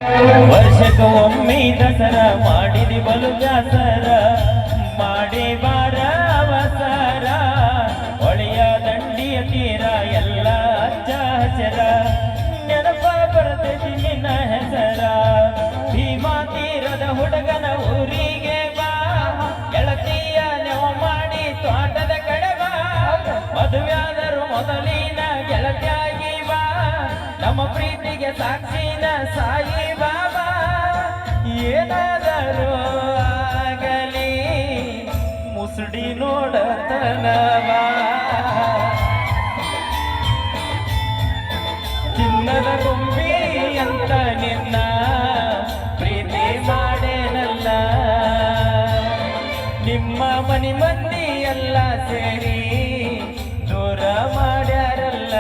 ವರ್ಷಕ್ಕೊಮ್ಮೆ ದಸರ ಮಾಡಿದಿ ಬಲು ಬ್ಯಾಸರ ಮಾಡಿ ಬಾರ ಅವಸರ ಹೊಳೆಯ ದಂಡಿಯ ತೀರ ಎಲ್ಲ ಹಚ್ಚ ಹಸರ ನೆನಪ ಬರ್ತೈತಿ ನಿನ್ನ ಹೆಸರ ಭೀಮಾ ತೀರದ ಹುಡುಗನ ಊರಿಗೆ ಬಾ ಗೆಳತಿಯ ನೆವ ಮಾಡಿ ತೋಟದ ಕಡೆ ಬಾ ಮದುವೆಯಾದರೂ ಮೊದಲಿನ ಗೆಳತಿಯಾಗಿ ಬಾ ನಮ್ಮ ಪ್ರೀತಿಗೆ ಸಾಕ್ಷಿನ ಸಾಯಿ ಬಾಬಾ ಏನಾದರೂ ಆಗಲಿ ಮುಸುಡಿ ನೋಡತನವಾ ಚಿನ್ನದ ಗೊಂಬಿ ಅಂತ ನಿನ್ನ ಪ್ರೀತಿ ಮಾಡೇನಲ್ಲ ನಿಮ್ಮ ಮನಿ ಮಂದಿ ಎಲ್ಲ ಸೇರಿ ದೂರ ಮಾಡ್ಯಾರಲ್ಲ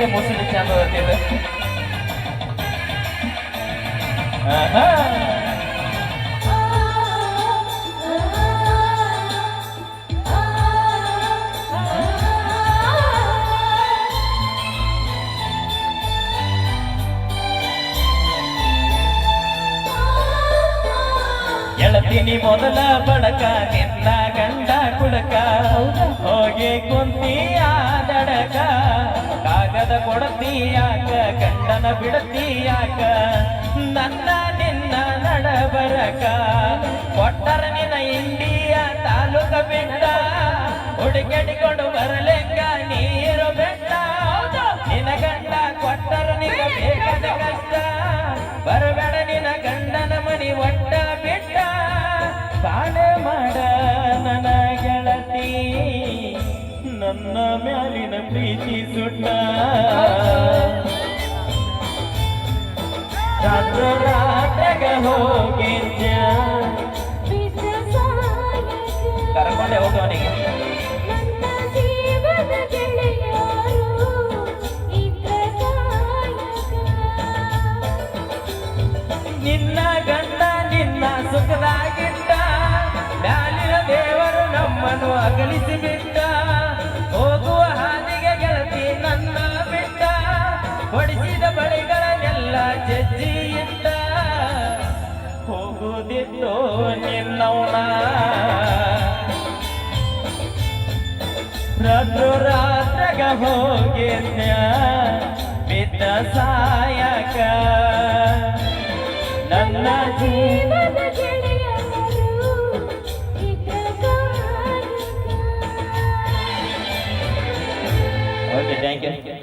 ಮುಸುಡಿ ಚಂದ ಬರ್ತಿದೆ ಎಳತೀನಿ ಮೊದಲ ಬಡಕ ನಿನ್ನ ಗಂಡ ಕುಡಕ ಹೋಗಿ ಕುಂತೀಯ ದಡಕ ಕಾಗದ ಕೊಡತೀಯಾಕ ಗಂಡನ ಬಿಡತೀಯಾಕ ನನ್ನ ನಿನ್ನ ನಡಬರಕ ಕೊಟ್ಟರ ನಿನ್ನ ಇಂಡಿಯ ತಾಲೂಕ ಬೆಟ್ಟ ಹುಡುಗಡಿಕೊಂಡು ಬರಲೆಂಗ ನೀರು ಬೆಟ್ಟ ನಿನ್ನ ಗಂಡ ಕೊಟ್ಟರ ನಿನ್ನ ಬೇಕಾದ ಕಷ್ಟ ಬರಬೇಡ ನಿನ್ನ ಗಂಡನ ಮನಿ ಒಟ್ಟ ಬಿಟ್ಟ ಬಾಳೆ ಮಾಡ ನನ್ನ ಗೆಳತಿ ನನ್ನ ಮ್ಯಾಲಿನ ಪ್ರೀತಿ ಸುಟ್ಟ ರಾತ್ರಾಗ ಹೋಗಿದ್ದ ಕರ್ಕೊಂಡೆ ಹೋಗೋನಿಗೆ ನಿನ್ನ ಗಂಡ ನಿನ್ನ ಸುಖದಾಗಿಟ್ಟ ಮ್ಯಾಲಿನ ದೇವರು ನಮ್ಮನ್ನು ಅಗಲಿಸಿ ಬಿಟ್ಟ ಹೋಗುವ ಹಾದಿಗೆ ಗೆಳತಿ ನನ್ನ ಬಿಟ್ಟ ಹೊಡಿಸಿದ ಬಳಿಗಳನ್ನೆಲ್ಲ ಜಜ್ಜಿ ಇಟ್ಟ ಹೋಗುವುದಿತ್ತು ನಿನ್ನವನ ರಾತ್ರಾಗ ಹೋಗಿದ್ದ ಬಿದ್ದ ಸಾಯಕ ನನ್ನ ಜೀವನ ಓಕೆ ಥ್ಯಾಂಕ್ ಯು